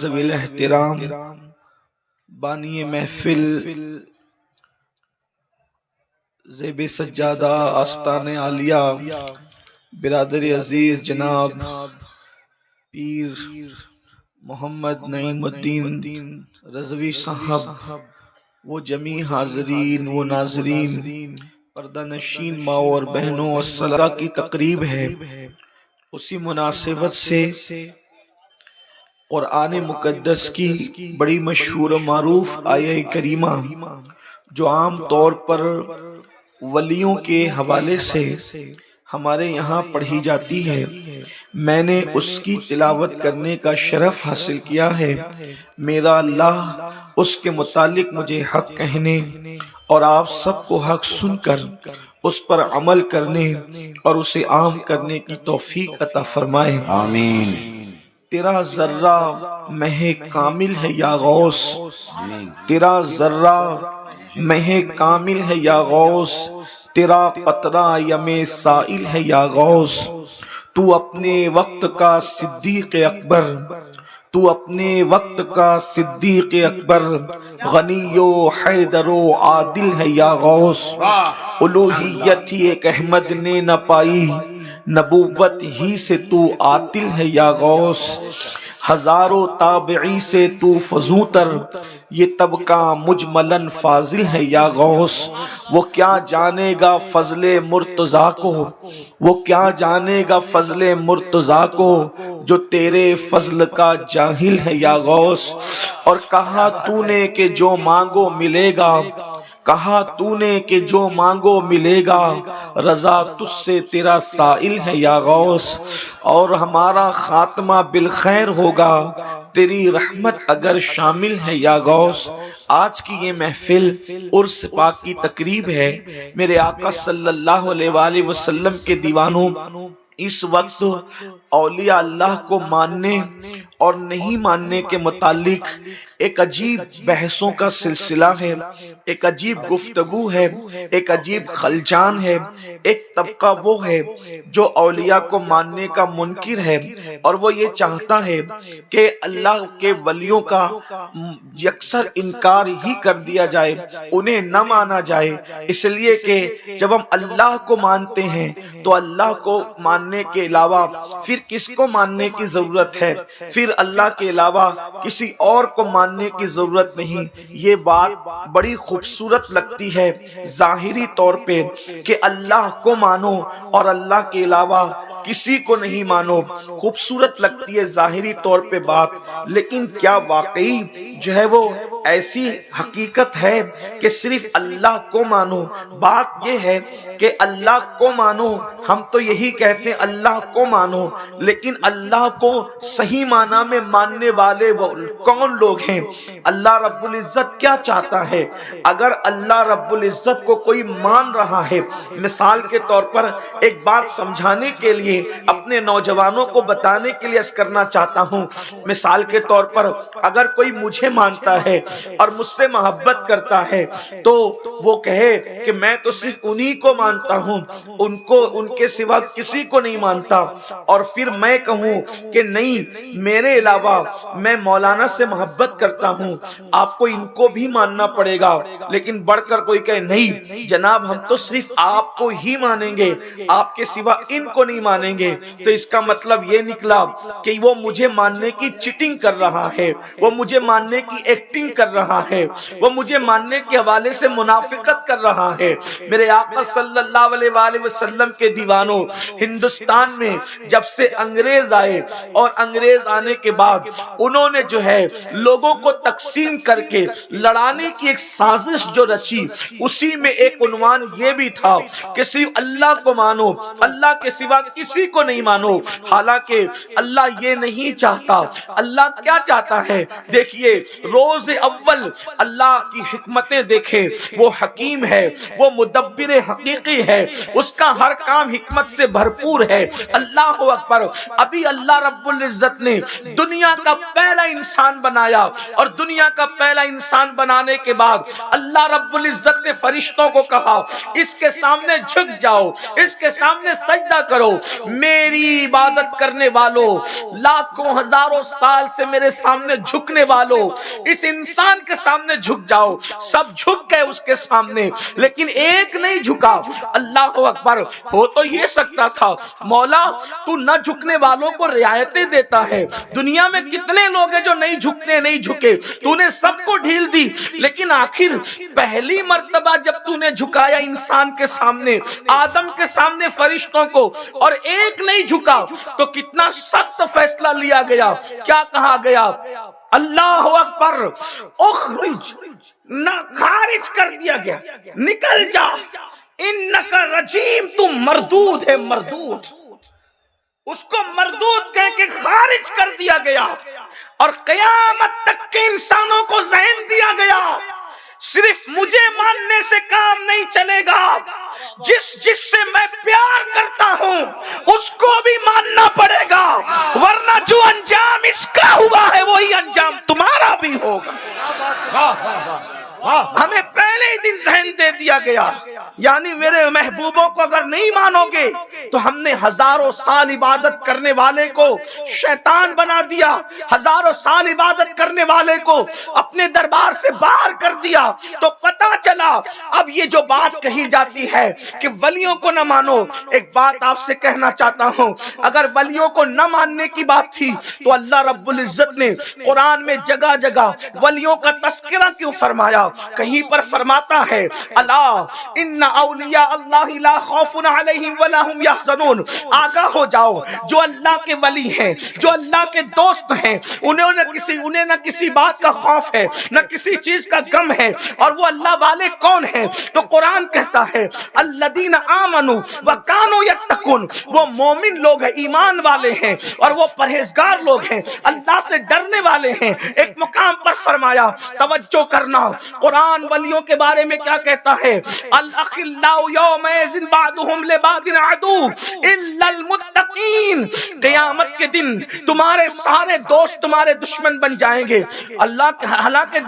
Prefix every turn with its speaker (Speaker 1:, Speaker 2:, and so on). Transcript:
Speaker 1: ذویل احترام بانی محفل زیب سجادہ آستان عالیہ برادر عزیز جناب پیر محمد نعیم الدین رضوی صاحب، وہ جمیع حاضرین و ناظرین، پردہ نشین ماں اور بہنوں، الصلاۃ کی تقریب ہے۔ اسی مناسبت سے قرآن مقدس کی بڑی مشہور و معروف آیہ کریمہ جو عام طور پر ولیوں کے حوالے سے ہمارے یہاں پڑھی جاتی ہے، میں نے اس کی تلاوت کرنے کا شرف حاصل کیا ہے۔ میرا اللہ اس کے متعلق مجھے حق کہنے اور آپ سب کو حق سن کر اس پر عمل کرنے اور اسے عام کرنے کی توفیق عطا فرمائے، آمین۔ تیرا ذرہ مہ کامل ہے یا غوث، تیرا ذرہ مہ کامل ہے یا غوث، تیرا قطرہ یم سائل ہے یا غوث۔ تو اپنے وقت کا صدیق اکبر، تو اپنے وقت کا صدیق اکبر، غنی و حیدر و عادل ہے یا غوث۔ الوہیت ہی ایک احمد نے نہ پائی، نبوت ہی سے تو عاطل ہے یا غوث۔ ہزاروں تابعی سے تو فزوں تر، یہ طبقہ مجملاً فاضل ہے یا غوث۔ وہ کیا جانے گا فضل مرتضیٰ کو، وہ کیا جانے گا فضل مرتضیٰ کو، جو تیرے فضل کا جاہل ہے یا غوث۔ اور کہا تو نے کہ جو مانگو ملے گا، کہا تو نے کہ جو مانگو ملے گا، رضا تجھ سے تیرا سائل ہے یا غوث۔ اور ہمارا خاتمہ بالخیر ہوگا، تیری رحمت اگر شامل ہے یا غوث۔ آج کی یہ محفل عرس پاک کی تقریب ہے۔ میرے آقا صلی اللہ علیہ وآلہ وسلم کے دیوانوں، اس وقت اولیاء اللہ کو ماننے اور نہیں ماننے کے متعلق ایک عجیب بحثوں کا سلسلہ ہے، ایک عجیب گفتگو ہے، ایک عجیب خلجان ہے۔ ایک طبقہ وہ ہے جو اولیاء کو ماننے کا منکر ہے، اور وہ یہ چاہتا ہے کہ اللہ کے ولیوں کا یکسر انکار ہی کر دیا جائے، انہیں نہ مانا جائے، اس لیے کہ جب ہم اللہ کو مانتے ہیں تو اللہ کو ماننے کے علاوہ پھر کس کو ماننے کی ضرورت ہے، پھر اللہ کے علاوہ کسی اور کو ماننے کی ضرورت نہیں۔ یہ بات بڑی خوبصورت لگتی ہے ظاہری طور پہ کہ اللہ کو مانو اور اللہ کے علاوہ کسی کو نہیں مانو، خوبصورت لگتی ہے ظاہری طور پہ بات، لیکن کیا واقعی جو ہے وہ ایسی حقیقت ہے کہ صرف اللہ کو مانو؟ بات یہ ہے کہ اللہ کو مانو، ہم تو یہی کہتے ہیں اللہ کو مانو، لیکن اللہ کو صحیح معنی میں ماننے والے وہ کون لوگ ہیں؟ اللہ رب العزت کیا چاہتا ہے؟ اگر اللہ رب العزت کو کوئی مان رہا ہے، مثال کے طور پر ایک بات سمجھانے کے لیے اپنے نوجوانوں کو بتانے کے لیے کرنا چاہتا ہوں، مثال کے طور پر اگر کوئی مجھے مانتا ہے اور مجھ سے محبت کرتا ہے تو وہ کہے کہ میں تو صرف انہی کو مانتا ہوں، ان کے سوا کسی کو نہیں مانتا، اور پھر میں کہوں کہ نہیں میرے علاوہ میں مولانا سے محبت کرتا ہوں، آپ کو ان کو بھی ماننا پڑے گا، لیکن بڑھ کر کوئی کہے نہیں جناب ہم تو صرف آپ کو ہی مانیں گے، آپ کے سوا ان کو نہیں مانیں گے، تو اس کا مطلب یہ نکلا کہ وہ مجھے ماننے کی چیٹنگ کر رہا ہے، وہ مجھے ماننے کی ایکٹنگ کر رہا ہے، وہ مجھے ماننے کے حوالے سے منافقت کر رہا ہے۔ میرے آقا صلی اللہ علیہ وآلہ وسلم کے دیوانوں، ہندوستان میں جب سے انگریز آئے اور انگریز آنے کے بعد انہوں نے جو ہے لوگوں کو تقسیم کر کے لڑانے کی ایک سازش جو رچی، اسی میں ایک عنوان یہ بھی تھا کہ صرف اللہ کو مانو، اللہ کے سوا کسی کو نہیں مانو۔ حالانکہ اللہ یہ نہیں چاہتا، اللہ کیا چاہتا ہے؟ دیکھیے روز اول اللہ کی حکمتیں دیکھیں، وہ حکیم ہے، وہ مدبر حقیقی ہے، اس کا ہر کام حکمت سے بھرپور ہے۔ اللہ اکبر۔ اکبر، ابھی اللہ رب العزت نے دنیا کا پہلا انسان بنایا، اور دنیا کا پہلا انسان بنانے کے بعد اللہ رب العزت نے فرشتوں کو کہا اس کے سامنے جھک جاؤ، اس کے سامنے سجدہ کرو، میری عبادت کرنے والوں، لاکھوں ہزاروں سال سے میرے سامنے جھکنے والوں، اس انسان کے سامنے جھک جاؤ۔ سب جھک گئے اس کے سامنے، لیکن ایک نہیں جھکا۔ اللہ اکبر، ہو تو یہ سکتا تھا مولا تو نہ جھکنے والوں کو رعایتیں دیتا ہے، دنیا میں کتنے لوگ ہیں جو نہیں جھکتے نہیں جھکے، تو نے سب کو ڈھیل دی، لیکن آخر پہلی مرتبہ جب تو نے جھکایا انسان کے سامنے، آدم کے سامنے فرشتوں کو، اور ایک نہیں جھکا، تو کتنا سخت فیصلہ لیا گیا۔ کیا کہا گیا؟ اللہ اکبر، اخرج، نہ خارج کر دیا گیا، نکل جا، انکا رجیم، تو مردود ہے، مردود۔ اس کو مردود کہہ کے خارج کر دیا گیا، اور قیامت تک کے انسانوں کو ذہن دیا گیا صرف مجھے ماننے سے کام نہیں چلے گا، جس سے میں پیار کرتا ہوں اس کو بھی ماننا پڑے گا، ورنہ جو انجام اس کا ہوا ہے وہی انجام تمہارا بھی ہوگا۔ ہمیں پہلے ہی دن ذہن دے دیا گیا، یعنی میرے محبوبوں کو اگر نہیں مانو گے تو ہم نے ہزاروں سال عبادت کرنے والے کو شیطان بنا دیا، ہزاروں سال عبادت کرنے والے کو اپنے دربار سے باہر کر دیا۔ تو پتا چلا اب یہ جو بات کہی جاتی ہے کہ ولیوں کو نہ مانو، ایک بات آپ سے کہنا چاہتا ہوں، اگر ولیوں کو نہ ماننے کی بات تھی تو اللہ رب العزت نے قرآن میں جگہ جگہ ولیوں کا تذکرہ کیوں فرمایا؟ کہیں پر فرماتا ہے الا ان اولیاء اللہ لا خوف علیہم ولا هم یحزنون، آگاہ ہو جاؤ، جو اللہ کے ولی ہیں، جو اللہ کے دوست ہیں، انہیں نہ کسی بات کا خوف ہے، نہ کسی چیز کا غم ہے۔ اور وہ اللہ والے کون ہیں؟ تو قرآن کہتا ہے الذین آمنوا وکانوا یتقون، وہ مومن لوگ ہیں، ایمان والے ہیں، اور وہ پرہیزگار لوگ ہیں، اللہ سے ڈرنے والے ہیں۔ ایک مقام پر فرمایا، توجہ کرنا، قرآن ولیوں کے بارے میں کیا کہتا ہے؟ الاخلاء یومئذ بعضهم لبعض عدو الا المتقین، قیامت کے دن تمہارے سارے دوست تمہارے دشمن بن جائیں گے۔ اللہ حالانکہ